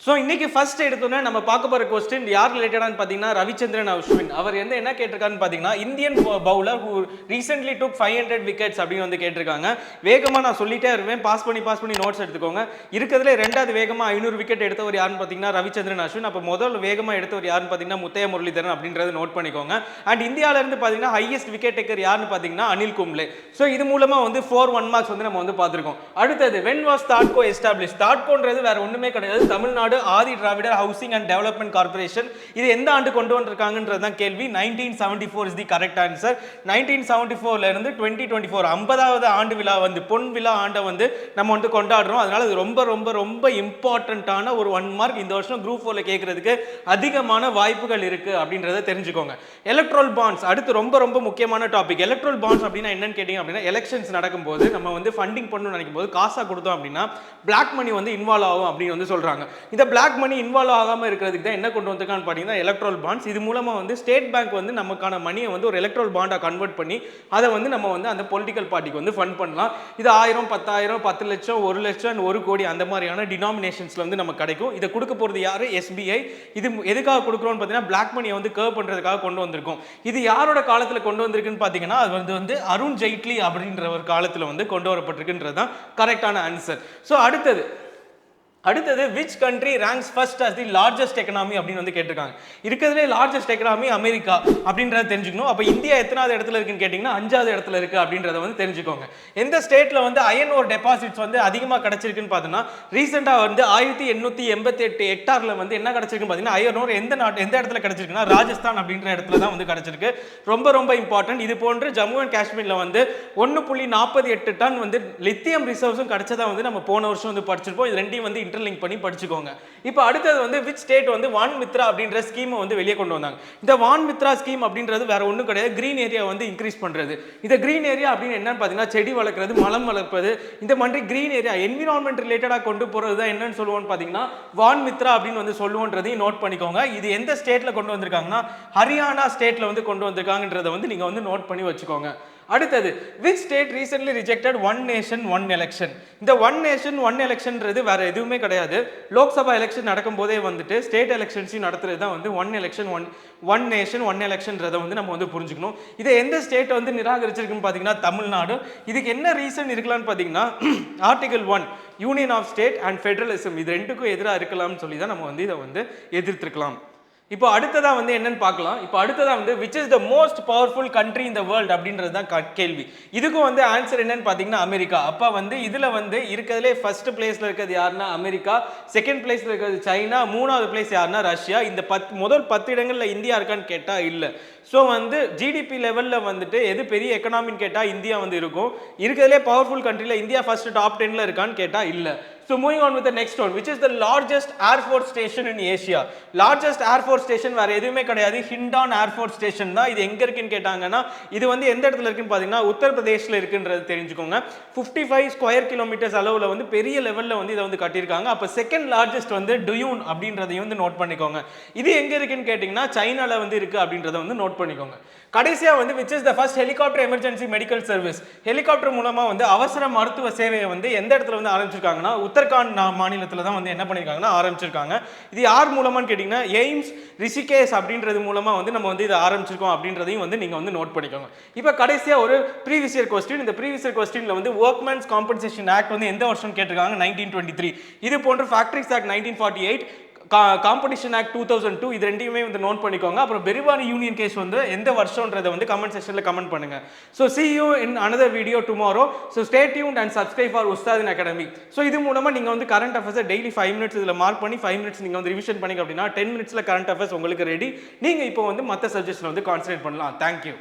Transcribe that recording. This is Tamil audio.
ஸோ இன்னைக்கு ஃபர்ஸ்ட் எடுத்தோன்னே நம்ம பார்க்க போகிற கொஸ்டின் யார் ரிலேட்டடான்னு பார்த்தீங்கன்னா ரவிச்சந்திரன் அஸ்வின். அவர் என்ன கேட்டிருக்காருன்னு பார்த்தீங்கன்னா Indian bowler who recently took 500 wickets அப்படின்னு வந்து கேட்டிருக்காங்க. வேகமாக நான் சொல்லிட்டே இருப்பேன், பாஸ் பண்ணி நோட்ஸ் எடுத்துக்கோங்க. இருக்கிறதுல ரெண்டாவது வேகமாக 500 விக்கெட் எடுத்தவர் யாருன்னு பார்த்தீங்கன்னா ரவிச்சந்திரன் அஸ்வின். அப்போ முதல் வேகமாக எடுத்தவர் யாருன்னு பார்த்தீங்கன்னா முத்தையா முரளிதரன் அப்படின்றத நோட் பண்ணிக்கோங்க. அண்ட் இந்தியாவிலேருந்து பார்த்தீங்கன்னா ஹையஸ்ட் விக்கெட் டேக்கர் யாருன்னு பார்த்தீங்கன்னா அனில் கும்ப்ளே. ஸோ இது மூலமாக வந்து 4 மார்க்ஸ் வந்து நம்ம வந்து பார்த்துருக்கோம். அடுத்தது வென் வாஸ் தாட்கோ எஸ்டாப்ளிஷ்? தாட்கோன்றது வேற ஒன்றுமே கிடையாது, Tamil Nadu Adi Dravidar housing and development corporation. இது எந்த ஆண்டு கொண்டு வந்திருக்காங்கன்றது தான் கேள்வி. 1974 இஸ் தி கரெக்ட் ஆன்சர். 1974ல இருந்து 2024 50வது ஆண்டு விழா வந்து பொன் விழா ஆண்டை வந்து நம்ம வந்து கொண்டாடுறோம். அதனால இது ரொம்ப ரொம்ப ரொம்ப இம்பார்ட்டன்டான ஒரு 1 மார்க் இந்த வருஷம் குரூப் 4ல கேட்கறதுக்கு அதிகமான வாய்ப்புகள் இருக்கு அப்படின்றத தெரிஞ்சுக்கோங்க. எலக்ட்ரல் பாண்ட்ஸ் அடுத்து ரொம்ப ரொம்ப முக்கியமான டாபிக். எலக்ட்ரல் பாண்ட்ஸ் அப்படின்னா என்னன்னு கேட்டீங்க அப்படின்னா எலெக்ஷன்ஸ் நடக்கும்போது நம்ம வந்து ஃபண்டிங் பண்ணணும்னு நினைக்கும் போது காசா கொடுத்தோம் அப்படின்னா பிளாக் மணி வந்து இன்வால்வ் ஆகும் அப்படின்னு வந்து சொல்றாங்க. இந்த பிளாக் மணி இன்வால்வ் ஆகாம இருக்கிறதுக்கு தான் என்ன கொண்டு வந்திருக்கான்னு பார்த்தீங்கன்னா எலக்ட்ரல் பாண்ட்ஸ். இது மூலமா வந்து ஸ்டேட் பேங்க் வந்து நமக்கான மணியை வந்து ஒரு எலக்ட்ரல் பாண்டா கன்வெர்ட் பண்ணி அதை வந்து நம்ம வந்து அந்த பொலிட்டிக்கல் பார்ட்டிக்கு வந்து ஃபண்ட் பண்ணலாம். இது 1000 10,000 10 லட்சம் 1 லட்சம் 1 கோடி அந்த மாதிரியான டினாமினேஷன்ஸ்ல வந்து நமக்கு கிடைக்கும். இதை கொடுக்க போறது யாரு? SBI. இது எதுக்காக கொடுக்குறோம்னு பார்த்தீங்கன்னா பிளாக் மணியை வந்து கர்வ் பண்றதுக்காக கொண்டு வந்திருக்கோம். இது யாரோட காலத்துல கொண்டு வந்திருக்குன்னு பார்த்தீங்கன்னா அது வந்து அருண் ஜெய்ட்லி அப்படின்ற ஒரு காலத்துல வந்து கொண்டு வரப்பட்டிருக்குன்றது தான் கரெக்டான ஆன்சர். ஸோ அடுத்தது which country ranks first as the largest economy அப்படின்னு வந்து கேட்டிருக்காங்க. இருக்கிறதுலே லார்ஜஸ்ட் எக்கனாமி அமெரிக்கா அப்படின்றத தெரிஞ்சுக்கணும். அப்போ இந்தியா எத்தனாவது இடத்துல இருக்குன்னு கேட்டிங்கன்னா 5வது இடத்துல இருக்கு அப்படின்றத வந்து தெரிஞ்சுக்கோங்க. எந்த ஸ்டேட்ல வந்து அயன் ஓர் டெபாசிட்ஸ் வந்து அதிகமாக கிடைச்சிருக்குன்னு பார்த்தோம்னா ரீசெண்டாக வந்து 1888 ஹெக்டார்ல வந்து என்ன கிடைச்சிருக்குன்னு பார்த்தீங்கன்னா அயன் ஓர் எந்த இடத்துல கிடைச்சிருக்குன்னா ராஜஸ்தான் அப்படின்ற இடத்துல தான் வந்து கிடைச்சிருக்கு. ரொம்ப ரொம்ப இம்பார்ட்டன்ட். இது போன்று ஜம்மு அண்ட் காஷ்மீர்ல வந்து 1.48 டன் வந்து லித்தியம் ரிசர்வ்ஸும் கிடைச்சதா வந்து நம்ம போன வருஷம் வந்து படிச்சிருப்போம். இது ரெண்டையும் வந்து லிங்க் பண்ணி படிச்சுக்கோங்க. இப்போ அடுத்தது வந்து which state வந்து வான் மித்ரா அப்படின்ற ஸ்கீமை வந்து வெளியே கொண்டு வந்தாங்க. இந்த வான் மித்ரா ஸ்கீம் அப்படின்றது வேற ஒன்றும் கிடையாது, கிரீன் ஏரியா வந்து இன்க்ரீஸ் பண்றது. இந்த கிரீன் ஏரியா அப்படின்னு என்னன்னு பார்த்தீங்கன்னா செடி வளர்க்குறது, மலம் வளர்ப்பது, இந்த மாதிரி கிரீன் ஏரியா என்விரான்மெண்ட் ரிலேட்டடாக கொண்டு போறது தான் என்னன்னு சொல்லுவோம்னு பார்த்தீங்கன்னா வான் மித்ரா அப்படின்னு வந்து சொல்லுவோன்றதையும் நோட் பண்ணிக்கோங்க. இது எந்த ஸ்டேட்ல கொண்டு வந்திருக்காங்கன்னா ஹரியானா ஸ்டேட்ல வந்து கொண்டு வந்திருக்காங்கன்றதை வந்து நீங்க வந்து நோட் பண்ணி வச்சுக்கோங்க. அடுத்தது which state recently rejected one nation one election? இந்த one nation one electionன்றது வேற எதுவுமே கிடையாது. லோக்சபா எலெக்ஷன் நடக்கும் போதே வந்துட்டு ஸ்டேட் எலெக்ஷன்ஸையும் நடத்துறது தான் வந்து one election one nation one electionன்றதை வந்து நம்ம வந்து புரிஞ்சுக்கணும். இதை எந்த ஸ்டேட் வந்து நிராகரிச்சிருக்குன்னு பார்த்தீங்கன்னா தமிழ்நாடு. இதுக்கு என்ன ரீசன் இருக்கலாம்னு பார்த்தீங்கன்னா article 1 union of state and federalism இது ரெண்டுக்கும் எதிராக இருக்கலாம்னு சொல்லி தான் நம்ம வந்து இதை வந்து எதிர்த்திருக்கலாம். இப்போ அடுத்ததா வந்து என்னன்னு பார்க்கலாம். இப்போ அடுத்ததா வந்து which is the most powerful country in the world அப்படின்றது தான் கேள்வி. இதுக்கும் வந்து ஆன்சர் என்னன்னு பார்த்தீங்கன்னா அமெரிக்கா. அப்போ வந்து இதுல வந்து இருக்கிறதுலே ஃபர்ஸ்ட் பிளேஸ்ல இருக்கிறது யாருன்னா அமெரிக்கா, செகண்ட் பிளேஸ்ல இருக்கிறது சைனா, 3வது பிளேஸ் யாருன்னா ரஷ்யா. இந்த முதல் 10 இடங்கள்ல இந்தியா இருக்கான்னு கேட்டா இல்லை. ஸோ வந்து ஜிடிபி லெவலில் வந்துட்டு எது பெரிய எக்கனாமின்னு கேட்டால் இந்தியா வந்து இருக்கும். இருக்கிறதுலே பவர்ஃபுல் கண்ட்ரியில் இந்தியா ஃபர்ஸ்ட் டாப் 10ல இருக்கான்னு கேட்டால் இல்லை. So moving on with the next one, which is the largest air force station in Asia? Largest air force station வேற எதுவுமே கிடையாது, ஹிண்டான் ஏர் ஃபோர்ஸ் ஸ்டேஷன் தான். இது எங்க இருக்குன்னு கேட்டாங்கன்னா இது வந்து எந்த இடத்துல இருக்குன்னு பார்த்தீங்கன்னா உத்தரப்பிரதேஷ்ல இருக்குன்றது தெரிஞ்சுக்கோங்க. 55 ஸ்கொயர் கிலோமீட்டர்ஸ் அளவில் வந்து பெரிய லெவலில் வந்து இதை வந்து கட்டியிருக்காங்க. அப்போ செகண்ட் லார்ஜஸ்ட் வந்து டுயூன் அப்படின்றதையும் வந்து நோட் பண்ணிக்கோங்க. இது எங்க இருக்குன்னு கேட்டிங்கன்னா சைனால வந்து இருக்கு அப்படின்றத வந்து நோட் பண்ணிக்கோங்க. கடைசியா வந்து which is the first helicopter emergency medical service? Helicopter மூலமா வந்து அவசர மருத்துவ சேவையை வந்து எந்த இடத்துல வந்து ஆரம்பிச்சிருக்காங்கன்னா உத்தரகாண்ட் மாநிலத்துல தான் வந்து என்ன பண்ணிருக்காங்கன்னா ஆரம்பிச்சிருக்காங்க. இது யார் மூலமான்னு கேட்டீங்கன்னா எய்ம்ஸ் ரிஷிகேஷ் அப்படின்றது மூலமா வந்து நம்ம வந்து இதை ஆரம்பிச்சிருக்கோம் அப்படின்றதையும் வந்து நீங்க வந்து நோட் பண்ணிக்கோங்க. இப்போ கடைசியா ஒரு ப்ரீவியஸ் இயர் கொஸ்டின். இந்த ப்ரீவியஸ் இயர் கொஸ்டின்ல வந்து ஒர்க்மேன்ஸ் காம்பன்சேஷன் ஆக்ட் வந்து எந்த வருஷம் கேட்டிருக்காங்க? 1923. இது போன்ற ஃபேக்டரிஸ் ஆக்ட் 1948, காம்படிஷன் ஆக்ட் 2002 இது ரெண்டையுமே வந்து நோட் பண்ணிக்கோங்க. அப்புறம் பெரிவாரி யூனியன் கேஸ் வந்து எந்த வருஷம்ன்றதை வந்து கமெண்ட் செக்ஷன்ல கமெண்ட் பண்ணுங்க. So see you in another video tomorrow. So stay tuned and subscribe for Ustadin Academy. So இது மூலமா நீங்க வந்து கரண்ட் அஃபேர்ஸை டெய்லி 5 மினிட்ஸ் இதில் மார்க் பண்ணி 5 மினிட்ஸ் நீங்க வந்து ரிவிஷன் பண்ணிங்க அப்படின்னா 10 மினிட்ஸ்ல கரண்ட் அஃபேர்ஸ் உங்களுக்கு ரெடி. நீங்க இப்போ வந்து மற்ற சப்ஜெக்ட்ஸ்ல வந்து கான்சன்ட்ரேட் பண்ணலாம். தேங்க்யூ.